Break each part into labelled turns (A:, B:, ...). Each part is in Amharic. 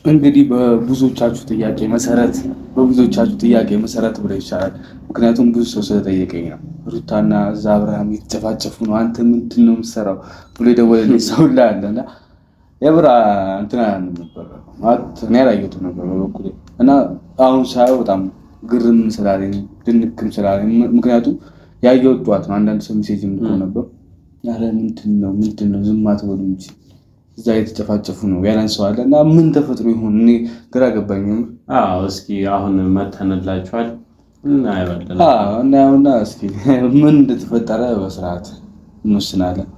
A: እንግዲህ በብዙዎቻችሁ ጥያቄ መሰረት ብለ ይቻላል። ምክንያቱም ብዙ ሰው ስለጠየቀኝ ነው። ሩታና እዛ አብርሃም የተጨፋጨፉ ነው፣ አንተ ምንድን ነው የምትሰራው ብሎ የደወለልኝ ሰው ላይ አለና የብራ እንትና ነበር ማለት እኔ አላየሁትም ነበር በበኩሌ እና አሁን ሳየው በጣም ግርም ስላለኝ ድንክም ስላለኝ፣ ምክንያቱም ያየሁት ጠዋት ነው። አንዳንድ ሰው ሜሴጅ ልኮ ነበር። ኧረ ምንድን ነው ዝም አትበሉ እንጂ እዛ የተጨፋጨፉ ነው ያለን ሰው አለ እና ምን ተፈጥሮ ይሆን እኔ ግራ ገባኝ።
B: እስኪ አሁን መተንላችኋል እናየዋለን።
A: እናየውና እስኪ ምን እንደተፈጠረ በስርዓት እንወስናለን።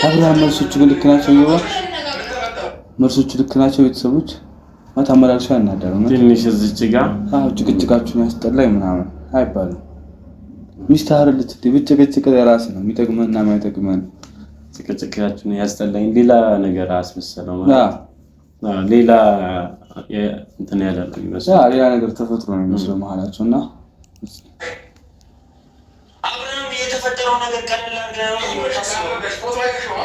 A: አብርሃም መልሶቹ ግን ልክ ናቸው። መልሶቹ ልክ ናቸው። ቤተሰቦች ማታመላልሻ እናደሩ ነው
B: ትንሽ እዚች ጋር
A: ጭቅጭቃችሁን ያስጠላኝ ምናምን አይባልም። ሚስት አይደለች ብጭቅጭቅ የራስ ነው የሚጠቅመንና የማይጠቅመን።
B: ጭቅጭቃችሁን ያስጠላኝ ሌላ ነገር አስመሰለው ማለት ሌላ እንትን ያለ ነው ይመስላል።
A: ሌላ ነገር ተፈጥሮ ነው የሚመስለው መሀላቸው እና
C: አብርሃም የተፈጠረው ነገር ቀላል አድርገህ ነው ፎቶ አይተሽው?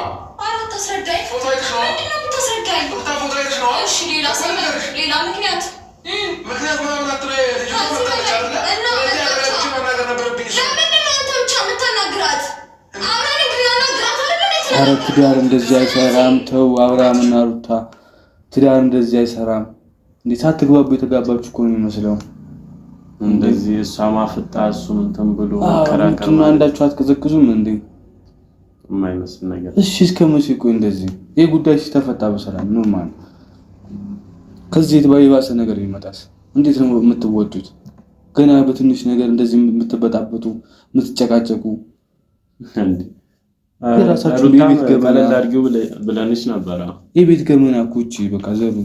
C: አረ ተሰዳይ ፎቶ አይተሽው? ምንድነው የምታስረዳኝ? ፎቶ አይተሽው? እሺ ሌላ ምክንያት ምናምን አትበይ።
A: ኧረ ትዳር እንደዚህ አይሰራም። ተው አብርሃምና ሩታ ትዳር እንደዚህ አይሰራም። እንዴ ሳትግባቡ የተጋባችሁ እኮ ነው የሚመስለው።
B: እንደዚህ እሷ ማፍጣ እሱ እንትን ብሎ
A: ከራከር ነው። አንዳችሁ አትቀዘቅዙም እንዴ?
B: የማይመስል ነገር።
A: እሺ እስከ መቼ ቆይ እንደዚህ? ይሄ ጉዳይ ሲተፈታ በሰላም ኖርማል። ከዚህ የባሰ ነገር ይመጣስ እንዴት ነው የምትወጡት? ገና በትንሽ ነገር እንደዚህ የምትበጣበጡ የምትጨቃጨቁ
B: እንዴ?
A: የራሳችሁ የቤት ገመና
B: አድርጊው ብለንሽ ነበር።
A: የቤት ገመና እኮ እቺ በቃ ዘሩ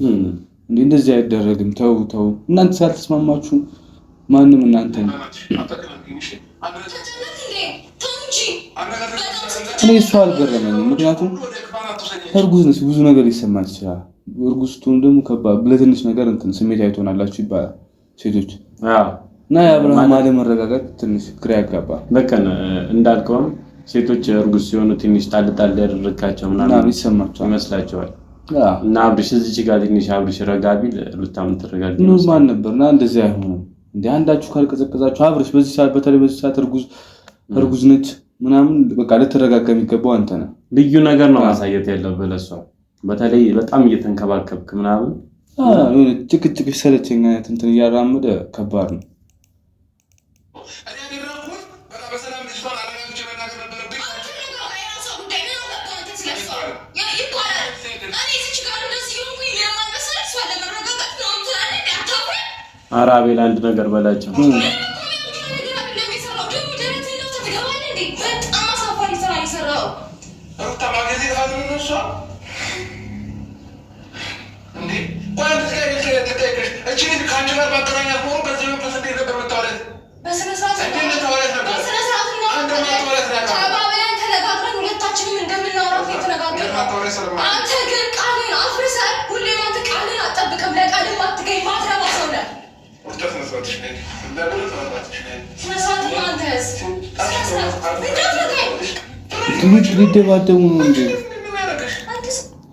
A: እንዴ እንደዚህ አይደረግም። ተው እናንተ ሳልተስማማችሁ ማንም እናንተ ነው። እኔ እሷ አልገረመኝም። ምክንያቱም እርጉዝ ነች፣ ብዙ ነገር ሊሰማት ይችላል። እርጉዝ ስትሆን ደግሞ ከባድ ለትንሽ ነገር እንትን ስሜት አይቶናላችሁ ይባላል ሴቶች እና የአብርሃም አለመረጋጋት ትንሽ ግራ ያጋባል።
B: በቃ እንዳልከውም ሴቶች እርጉዝ ሲሆኑ ትንሽ ጣል ያደረካቸው ምናምን
A: ይሰማቸዋል
B: ይመስላቸዋል። እና አብርሽ እዚህ ጋር ትንሽ አብርሽ ረጋ ቢል ሩታም ትረጋጋ
A: ኖርማል ነበርና እንደዚህ አይሆንም እንዴ? አንዳችሁ ካልቀዘቀዛችሁ አብርሽ በዚህ ሰዓት በተለይ በዚህ ሰዓት እርጉዝ ነች ምናምን በቃ ልትረጋጋ የሚገባው አንተ ነህ።
B: ልዩ ነገር ነው ማሳየት ያለብህ ለሷ። በተለይ በጣም እየተንከባከብክ ምናምን
A: የሆነ ጭቅጭቅ ሰለቸኝ አይነት እንትን እያራመደ ከባድ ነው።
B: ኧረ አቤል አንድ ነገር በላቸው።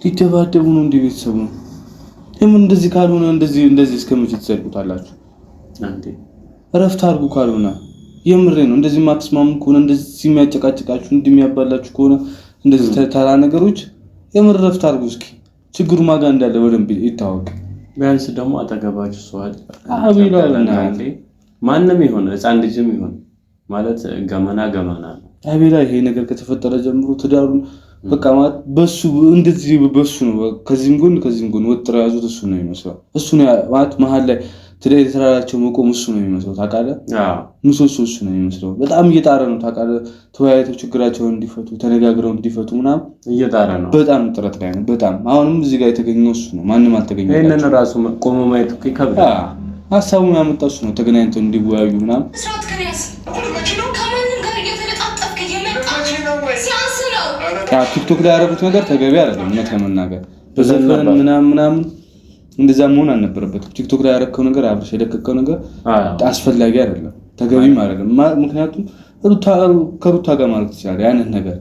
A: ሊደባደቡ ነው እንዴ? ቤተሰቡ ነው ምን? እንደዚህ ካልሆነ እንደዚህ እስከመቼ ትዘልቁታላችሁ? እረፍት አድርጉ። ካልሆነ የምሬ ነው። እንደዚህ የማትስማሙ ከሆነ እንደዚህ የሚያጨቃጭቃችሁ እንደሚያባላችሁ ከሆነ እንደዚህ ተራ ነገሮች የምር እረፍት አድርጉ። እስኪ ችግሩ ማጋ እንዳለ በደንብ ይታወቅ።
B: ቢያንስ ደግሞ አጠገባችሁ ሰው አለ። ማንም ይሁን ሕፃን ልጅም ይሁን ማለት ገመና ነው።
A: አቤላ ይሄ ነገር ከተፈጠረ ጀምሮ ትዳሩን በቃ ማለት በሱ እንደዚህ በሱ ነው። ከዚህም ጎን ወጥረው ያዙት እሱ ነው የሚመስለው። እሱ ነው ማለት መሀል ላይ ትዳር የተራራቸው መቆም እሱ ነው የሚመስለው። ታውቃለህ? ምሰሶ እሱ ነው የሚመስለው። በጣም እየጣረ ነው ታውቃለህ። ተወያይተው ችግራቸውን እንዲፈቱ ተነጋግረው እንዲፈቱ ምናምን
B: እየጣረ ነው።
A: በጣም ጥረት ላይ ነው። በጣም አሁንም እዚህ ጋር የተገኘው እሱ ነው። ማንም አልተገኘም።
B: ይሄንን ራሱ ቆሞ ማየት እኮ ይከብዳል።
A: ሀሳቡን ያመጣው እሱ ነው። ተገናኝተው እንዲወያዩ ምናምን ቲክቶክ ላይ ያደረጉት ነገር ተገቢ አይደለም። እውነት ለመናገር በዘፈን ምናምን እንደዛ መሆን አልነበረበትም። ቲክቶክ ላይ ያረከው ነገር አብርሽ የለቀቀው ነገር አስፈላጊ አይደለም፣ ተገቢም አይደለም። ምክንያቱም ከሩታ ጋር ማለት ይችላል ያንን ነገር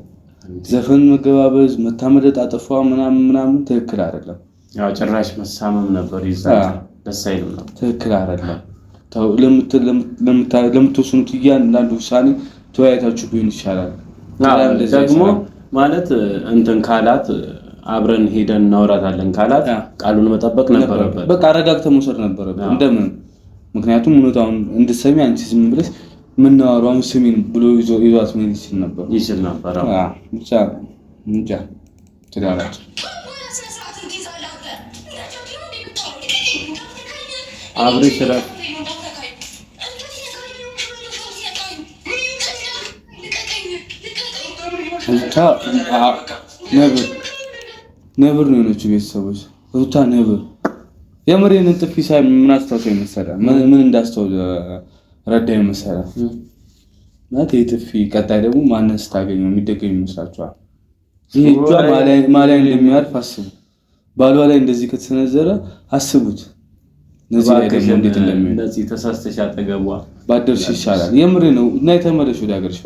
A: ዘፈን መገባበዝ መታመደጥ አጠፋ ምናምን ትክክል አይደለም።
B: ያው ጭራሽ መሳመም ነበር ይዛ ደስ አይልም ነበር። ትክክል አይደለም።
A: ታው ለምትወስኑት እያንዳንዱ ውሳኔ ተወያይታችሁ ቢሆን ይሻላል።
B: ደግሞ ማለት እንትን ካላት አብረን ሄደን እናወራታለን ካላት ቃሉን መጠበቅ ነበረበት።
A: በቃ አረጋግተህ መውሰድ ነበረበት እንደምን። ምክንያቱም እውነታውን እንድትሰሚ አንቺ ዝም ብለሽ ምን ናወራው ስሚን ብሎ ይዟት ምን ይችል ነበር። እንጃ ትዳራችሁ
B: አብርሽ ረፍ
A: ነብር ነው የሆነችው። ቤተሰቦች ሩታ ነብር የምሬን ጥፊ ሳይ ምን አስተውሰው መሰለህ ምን እንዳስተው ረዳኝ መሰለህ ማለት የጥፊ ቀጣይ ደግሞ ማንን ስታገኘው የሚደገም ይመስላችኋል? ይሄ እጇ ማላይ እንደሚያርፍ አስቡ። ባሏ ላይ እንደዚህ ከተሰነዘረ አስቡት። ነዚህ ላይ ደግሞ እንዴት እንደሚሆን
B: እንደዚህ ተሳስተሽ አጠገቧ
A: ባደርሽ ይሻላል። የምሬ ነው እና የተመለሽ ወደ ሀገርሽ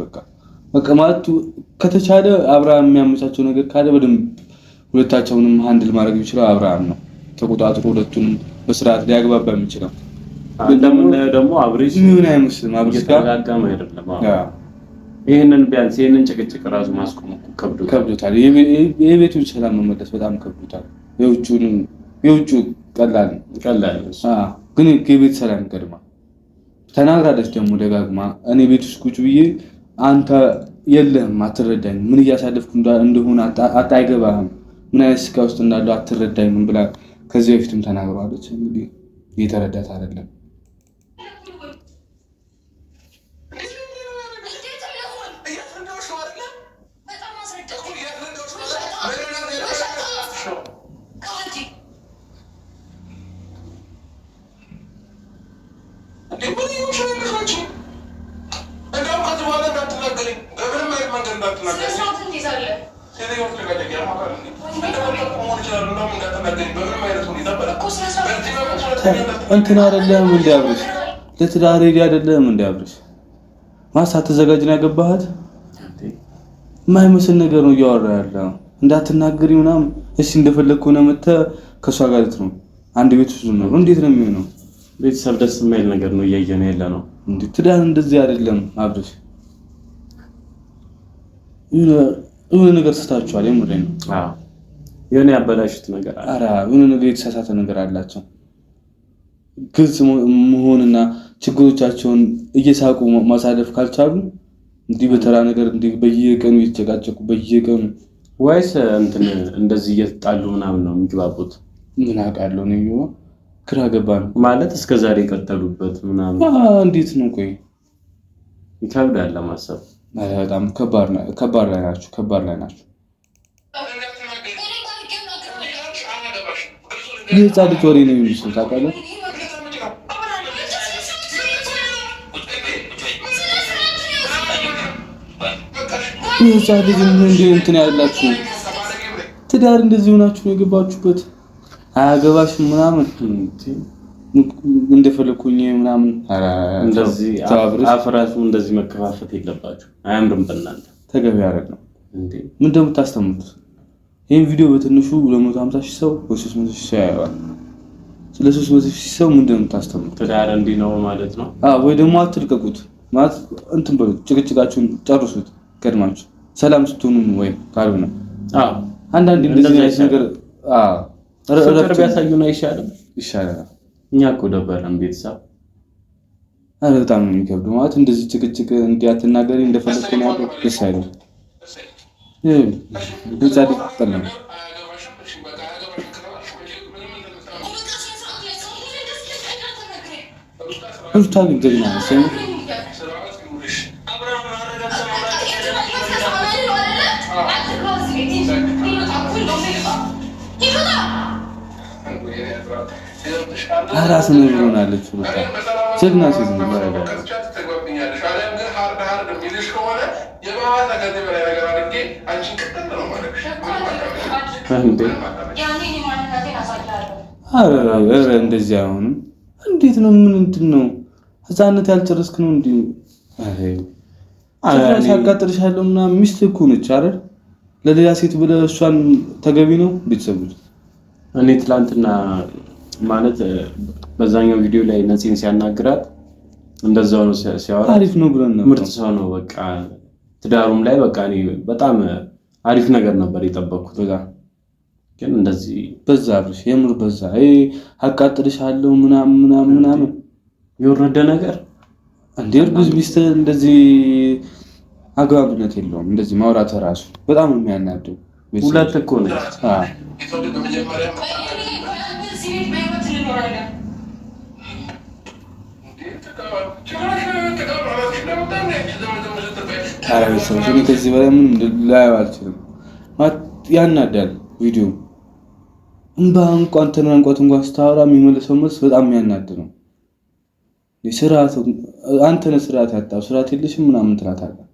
A: በቃ ማለት ከተቻለ አብርሃም የሚያመቻቸው ነገር ካለ በደንብ ሁለታቸውንም ሃንድል ማድረግ ይችላል። አብርሃም ነው ተቆጣጥሮ ሁለቱንም በስርዓት ሊያግባባ የሚችለው።
B: እንደምናየው ደግሞ አብርሽ
A: ምን አይመስልም። አብርሽ
B: ተጋጋም አይደለም። ይሄንን ቢያንስ ይሄንን ጭቅጭቅ ራሱ ማስቆም
A: ከብዶታል። የቤቱን ሰላም መመለስ በጣም ከብዶታል። የውጩ ቀላል ግን የቤት ሰላም ይቀድማል። ተናግራለች ደግሞ ደጋግማ እኔ ቤት ውስጥ ቁጭ ብዬ አንተ የለህም አትረዳኝ፣ ምን እያሳለፍኩ እንደሆነ አይገባህም፣ ምን አይነት ስቃይ ውስጥ እንዳለው አትረዳኝም ብላ ከዚህ በፊትም ተናግሯለች። እንግዲህ እየተረዳት አይደለም። እንትን አይደለም እንደ አብርሽ ለትዳር ሄዲ አይደለም እንደ አብርሽ ማሳ ተዘጋጅና ያገባሃት ማይመስል ነገር ነው እያወራ ያለው። እንዳትናገሪ ምናምን እሺ እንደፈለግኩ ነው መተህ ከሷ ጋር ልትኖር አንድ ቤት ውስጥ ነው። እንዴት ነው የሚሆነው?
B: ቤተሰብ ደስ የማይል ነገር ነው እያየን ያለ ነው።
A: እንዴ ትዳር እንደዚህ አይደለም አብርሽ። የሆነ ነገር ስታችኋል። የምሬን ነው።
B: የሆነ ያበላሹት ነገር አለ።
A: ኧረ የሆነ ነገር የተሳሳተ ነገር አላቸው። ግልጽ መሆንና ችግሮቻቸውን እየሳቁ ማሳለፍ ካልቻሉ እንዲህ በተራ ነገር እንዲህ በየቀኑ እየተጨቃጨቁ በየቀኑ
B: ወይስ እንትን እንደዚህ እየተጣሉ ምናምን ነው የሚግባቡት?
A: ምን አውቃለሁ ነው ግራ ገባን
B: ማለት እስከዛሬ የቀጠሉበት ምናምን
A: እንዴት ነው? ቆይ
B: ይከብዳል ለማሰብ።
A: በጣም ከባድ ላይ ናቸው። የህፃን ልጅ ወሬ ነው የሚመስለው ታውቃለህ። የህፃን ልጅ እንትን ያላችሁ ትዳር እንደዚህ ሆናችሁ ነው የገባችሁበት። አያገባሽም ምናምን እንደፈለኩኝ ምናምን
B: እንደዚህ አፍራሱ እንደዚህ መከፋፈት የለባችሁ። አያምርም። በእናንተ
A: ተገቢ አይደለም እንዴ? ምን እንደምታስተምሩት ይሄን ቪዲዮ በትንሹ 250,000 ሰው ወይ 300,000 ሰው ያያል። ስለ 300,000 ሰው ምን እንደምታስተምሩት
B: ትዳር እንዲህ ነው ማለት ነው።
A: ወይ ደግሞ አትልቀቁት ማለት እንትን በሉት፣ ጭቅጭቃችሁን ጨርሱት ቀድማችሁ ሰላም ስትሆኑ ወይ ካልሆነ አንዳንድ እንደዚህ አይነት ነገር
B: ፍቅር ቢያሳዩን አይሻልም?
A: ይሻላል።
B: እኛ እኮ ደበረን ቤተሰብ።
A: በጣም ነው የሚከብደው ማለት እንደዚህ ጭቅጭቅ እንዲያትናገሪ እንደፈለኩ ነው ያለው። ደስ አይልም። ጻድቅ ተጠለም ሩታ ግን ጀግና ነች። አራስ ነው ሆናለች ሩታ ጀግና ሴት ነው። እንደዚህ አይሆንም። እንዴት ነው? ምን እንትን ነው? ህፃነት ያልጨረስክ ነው እንዴ? ያጋጥርሻለሁ እና ሚስት እኮ ነች አይደል? ለሌላ ሴት ብለህ እሷን ተገቢ ነው? ቤተሰቦች
B: እኔ ትላንትና ማለት በዛኛው ቪዲዮ ላይ ነፂን ሲያናግራት እንደዛው ነው ሲያወራ
A: አሪፍ ነው ብለን ነበር።
B: ምርጥ ሰው ነው በቃ ትዳሩም ላይ በቃ እኔ በጣም አሪፍ ነገር ነበር የጠበቅኩት። ግን እንደዚህ
A: በዛ ብሽ የምር በዛ አቃጥልሻለሁ ምናምን
B: የወረደ ነገር
A: እንዴ! እርጉዝ ሚስት እንደዚህ አግባብነት የለውም። እንደዚህ ማውራት ራሱ በጣም የሚያናደው።
B: ሁለት እኮ ነው።
A: እኔ ከዚህ በላይ ምንም ላየው አልችልም። ያናዳል ቪዲዮ እንኳን ስታወራ የሚመልሰው መልስ በጣም የሚያናድ ነው። አንተ ነህ ስርዓት ያጣው፣ ስርዓት የለሽም ምናምን ትላታለህ።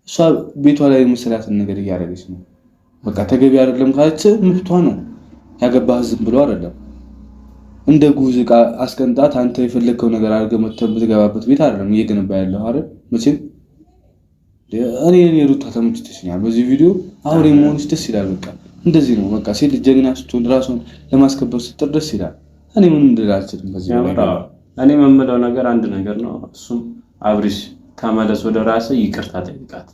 A: እሷ ቤቷ ላይ መስራትን ነገር እያደረገች ነው። በቃ ተገቢ አይደለም ካለች መብቷ ነው። ያገባህ ዝም ብሎ አይደለም። እንደ ጉዝ ዕቃ አስቀንጣት አንተ የፈለግከው ነገር አድርገህ መተህ የምትገባበት ቤት አይደለም እየገነባ ያለው አይደል? መቼም እኔ ሩታ ተመችቶኛል በዚህ ቪዲዮ። አውሬ መሆንሽ ደስ ይላል። በቃ እንደዚህ ነው። በቃ ሴት ጀግና ስትሆን ራሷን ለማስከበር ስትጥር ደስ ይላል። እኔ ምንም እንድል አልችልም በዚህ ነገር።
B: እኔ የምለው ነገር አንድ ነገር ነው። እሱም አብሪሽ ተመለስ ወደ ራስህ፣ ይቅርታ ጠይቃት።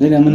A: ሌላ ምን